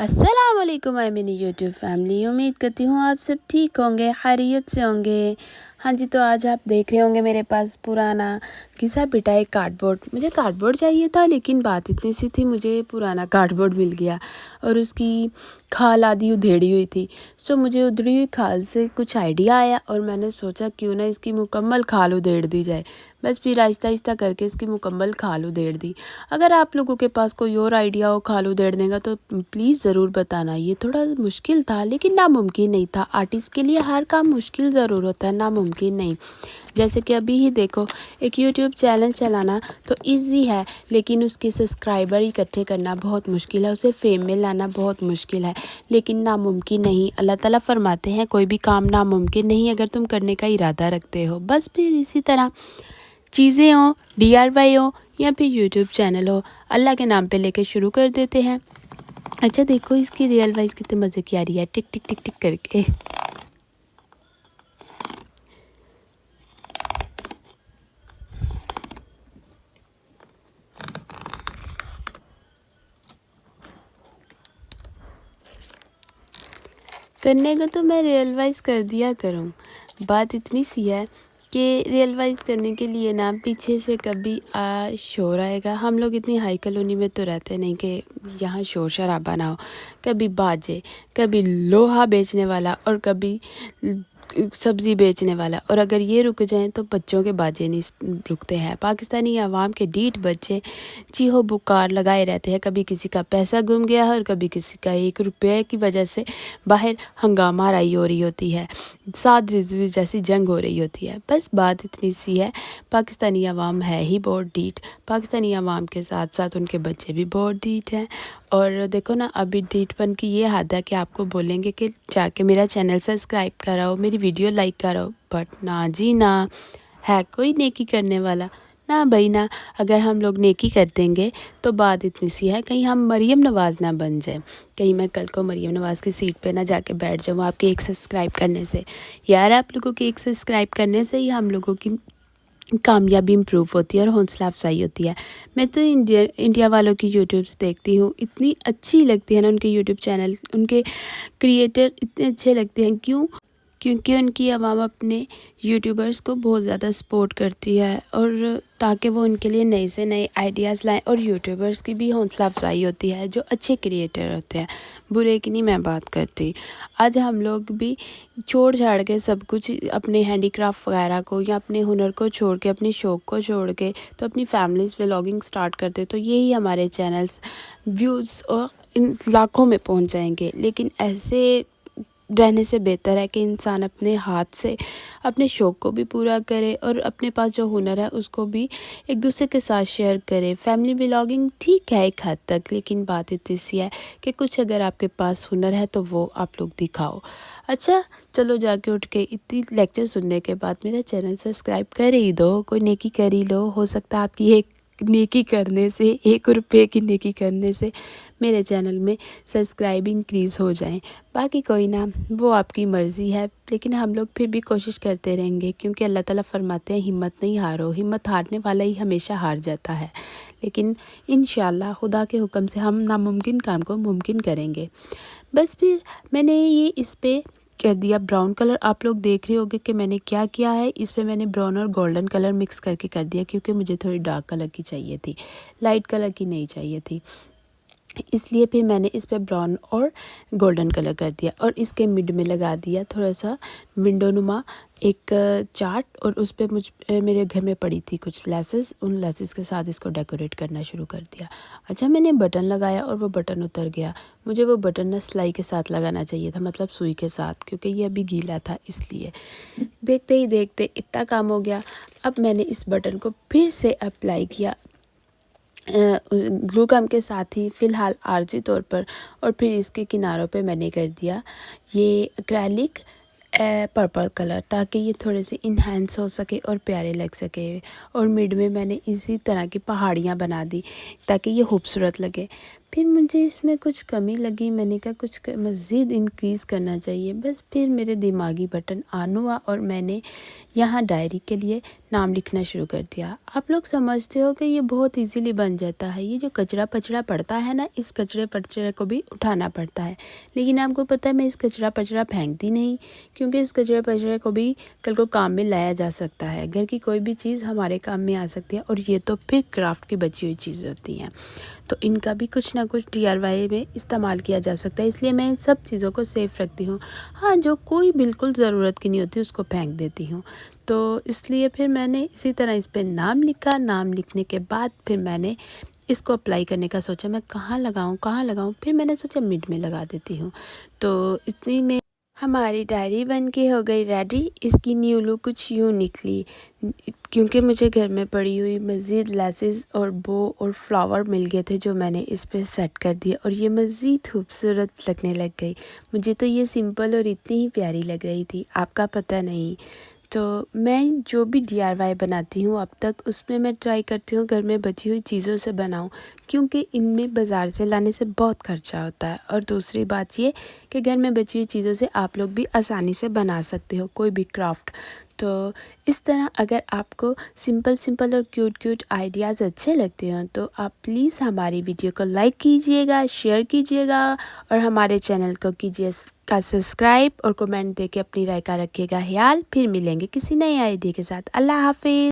अस्सलाम वालेकुम मेरी यूट्यूब फैमिली। उम्मीद करती हूँ आप सब ठीक होंगे, खैरियत से होंगे। हाँ जी, तो आज आप देख रहे होंगे मेरे पास पुराना घिसा पिटा एक कार्डबोर्ड। मुझे कार्डबोर्ड चाहिए था, लेकिन बात इतनी सी थी, मुझे पुराना कार्डबोर्ड मिल गया और उसकी खाल आधी उधेड़ी हुई थी। सो मुझे उधड़ी हुई खाल से कुछ आइडिया आया और मैंने सोचा क्यों ना इसकी मुकम्मल खाल उधेड़ दी जाए। बस फिर आहिस्ता आहिस्ता करके इसकी मुकम्मल खाल उधेड़ दी। अगर आप लोगों के पास कोई और आइडिया हो खाल उधेड़ने का तो प्लीज़ ज़रूर बताना। ये थोड़ा मुश्किल था, लेकिन नामुमकिन नहीं था। आर्टिस्ट के लिए हर काम मुश्किल ज़रूर होता है, नामुमकिन नहीं। जैसे कि अभी ही देखो, एक यूट्यूब चैनल चलाना तो इजी है, लेकिन उसके सब्सक्राइबर इकट्ठे करना बहुत मुश्किल है, उसे फेम में लाना बहुत मुश्किल है, लेकिन नामुमकिन नहीं। अल्लाह ताला फरमाते हैं कोई भी काम नामुमकिन नहीं अगर तुम करने का इरादा रखते हो। बस फिर इसी तरह चीज़ें हो, DIY हो या फिर यूट्यूब चैनल हो, अल्लाह के नाम पे लेके शुरू कर देते हैं। अच्छा देखो इसकी रियल वाइज कितने मज़े की आ रही है, टिक टिक टिक टिक करके। करने को तो मैं रियल वाइज कर दिया करूँ, बात इतनी सी है कि रियल वाइज करने के लिए ना पीछे से कभी शोर आएगा। हम लोग इतनी हाई कॉलोनी में तो रहते नहीं कि यहाँ शोर शराबा ना हो। कभी बाजे, कभी लोहा बेचने वाला और कभी सब्ज़ी बेचने वाला, और अगर ये रुक जाएं तो बच्चों के बाजे नहीं रुकते हैं। पाकिस्तानी आवाम के ढीठ बच्चे चीहो बुकार लगाए रहते हैं। कभी किसी का पैसा गुम गया है और कभी किसी का 1 रुपये की वजह से बाहर हंगामा राई हो रही होती है, साद रिजवी जैसी जंग हो रही होती है। बस बात इतनी सी है, पाकिस्तानी आवाम है ही बहुत ढीठ। पाकिस्तानी आवाम के साथ साथ उनके बच्चे भी बहुत ढीठ हैं। और देखो ना, अभी ढीठपन की ये हद है कि आपको बोलेंगे कि जाके मेरा चैनल सब्सक्राइब कराओ, मेरी वीडियो लाइक कराओ, बट ना जी ना, है कोई नेकी करने वाला ना भाई ना। अगर हम लोग नेकी कर देंगे तो बात इतनी सी है, कहीं हम मरियम नवाज़ ना बन जाए, कहीं मैं कल को मरियम नवाज़ की सीट पे ना जाके बैठ जाऊँ आपके एक सब्सक्राइब करने से। यार, आप लोगों के एक सब्सक्राइब करने से ही हम लोगों की कामयाबी इम्प्रूव होती है और हौसला अफजाई होती है। मैं तो इंडिया वालों की यूट्यूब्स देखती हूँ, इतनी अच्छी लगती है ना उनके यूट्यूब चैनल, उनके क्रिएटर इतने अच्छे लगते हैं। क्योंकि उनकी आवाम अपने यूट्यूबर्स को बहुत ज़्यादा सपोर्ट करती है, और ताकि वो उनके लिए नए से नए आइडियाज़ लाएं। और यूट्यूबर्स की भी हौसला अफजाई होती है जो अच्छे क्रिएटर होते हैं, बुरे की नहीं मैं बात करती। आज हम लोग भी छोड़ छाड़ के सब कुछ, अपने हैंडीक्राफ्ट वगैरह को या अपने हुनर को छोड़ के, अपने शौक़ को छोड़ के तो अपनी फैमिलीज़ व्लॉगिंग स्टार्ट करते, तो यही हमारे चैनल्स व्यूज़ और इन लाखों में पहुंच जाएंगे। लेकिन ऐसे रहने से बेहतर है कि इंसान अपने हाथ से अपने शौक़ को भी पूरा करे और अपने पास जो हुनर है उसको भी एक दूसरे के साथ शेयर करे। फैमिली व्लॉगिंग ठीक है एक हद तक, लेकिन बात इतनी सी है कि कुछ अगर आपके पास हुनर है तो वो आप लोग दिखाओ। अच्छा चलो, जाके उठ के इतनी लेक्चर सुनने के बाद मेरा चैनल सब्सक्राइब कर ही दो, कोई नेकी कर ही लो। हो सकता है आपकी एक नेकी करने से, 1 रुपये की नेकी करने से मेरे चैनल में सब्सक्राइब इंक्रीज़ हो जाएं। बाकी कोई ना, वो आपकी मर्ज़ी है, लेकिन हम लोग फिर भी कोशिश करते रहेंगे, क्योंकि अल्लाह ताला फरमाते हैं हिम्मत नहीं हारो। हिम्मत हारने वाला ही हमेशा हार जाता है, लेकिन इंशाल्लाह खुदा के हुक्म से हम नामुमकिन काम को मुमकिन करेंगे। बस फिर मैंने ये इस पे कर दिया ब्राउन कलर। आप लोग देख रहे होंगे कि मैंने क्या किया है, इस पे मैंने ब्राउन और गोल्डन कलर मिक्स करके कर दिया, क्योंकि मुझे थोड़ी डार्क कलर की चाहिए थी, लाइट कलर की नहीं चाहिए थी। इसलिए फिर मैंने इस पे ब्राउन और गोल्डन कलर कर दिया और इसके मिड में लगा दिया थोड़ा सा विंडो नुमा एक चार्ट, और उस पे मेरे घर में पड़ी थी कुछ लेसेस, उन लेसेस के साथ इसको डेकोरेट करना शुरू कर दिया। अच्छा, मैंने बटन लगाया और वो बटन उतर गया। मुझे वो बटन ना सिलाई के साथ लगाना चाहिए था, मतलब सुई के साथ, क्योंकि ये अभी गीला था इसलिए। देखते ही देखते इतना काम हो गया। अब मैंने इस बटन को फिर से अप्लाई किया ग्लू गम के साथ ही फ़िलहाल आर्जी तौर पर, और फिर इसके किनारों पे मैंने कर दिया ये एक्रेलिक पर्पल कलर, ताकि ये थोड़े से इन्हेंस हो सके और प्यारे लग सके। और मिड में मैंने इसी तरह की पहाड़ियाँ बना दी ताकि ये खूबसूरत लगे। फिर मुझे इसमें कुछ कमी लगी, मैंने कहा कुछ मज़ीद इंक्रीज़ करना चाहिए। बस फिर मेरे दिमागी बटन ऑन हुआ और मैंने यहाँ डायरी के लिए नाम लिखना शुरू कर दिया। आप लोग समझते हो कि ये बहुत इजीली बन जाता है। ये जो कचरा पचड़ा पड़ता है ना, इस कचरे पचड़े को भी उठाना पड़ता है। लेकिन आपको पता है मैं इस कचरा पचड़ा फेंकती नहीं, क्योंकि इस कचरे पचड़े को भी कल को काम में लाया जा सकता है। घर की कोई भी चीज़ हमारे काम में आ सकती है, और ये तो फिर क्राफ्ट की बची हुई चीज़ होती हैं, तो इनका भी कुछ ना कुछ DIY में इस्तेमाल किया जा सकता है। इसलिए मैं इन सब चीज़ों को सेफ़ रखती हूँ। हाँ, जो कोई बिल्कुल ज़रूरत की नहीं होती उसको फेंक देती हूँ। तो इसलिए फिर मैंने इसी तरह इस पे नाम लिखा। नाम लिखने के बाद फिर मैंने इसको अप्लाई करने का सोचा, मैं कहाँ लगाऊँ। फिर मैंने सोचा मिड में लगा देती हूँ। तो इतनी में हमारी डायरी बन के हो गई रेडी। इसकी न्यू लुक कुछ यूँ निकली, क्योंकि मुझे घर में पड़ी हुई मज़ीद लेसेस और बो और फ्लावर मिल गए थे, जो मैंने इस पे सेट कर दिया, और ये मज़ीद खूबसूरत लगने लग गई। मुझे तो ये सिंपल और इतनी ही प्यारी लग रही थी, आपका पता नहीं। तो मैं जो भी DIY बनाती हूँ अब तक, उसमें मैं ट्राई करती हूँ घर में बची हुई चीज़ों से बनाऊँ, क्योंकि इनमें बाज़ार से लाने से बहुत खर्चा होता है। और दूसरी बात ये कि घर में बची हुई चीज़ों से आप लोग भी आसानी से बना सकते हो कोई भी क्राफ्ट। तो इस तरह अगर आपको सिंपल और क्यूट आइडियाज़ अच्छे लगते हो, तो आप प्लीज़ हमारी वीडियो को लाइक कीजिएगा, शेयर कीजिएगा, और हमारे चैनल को कीजिए का सब्सक्राइब, और कमेंट देके अपनी राय का रखिएगा ख्याल। फिर मिलेंगे किसी नए आइडिया के साथ। अल्लाह हाफिज़।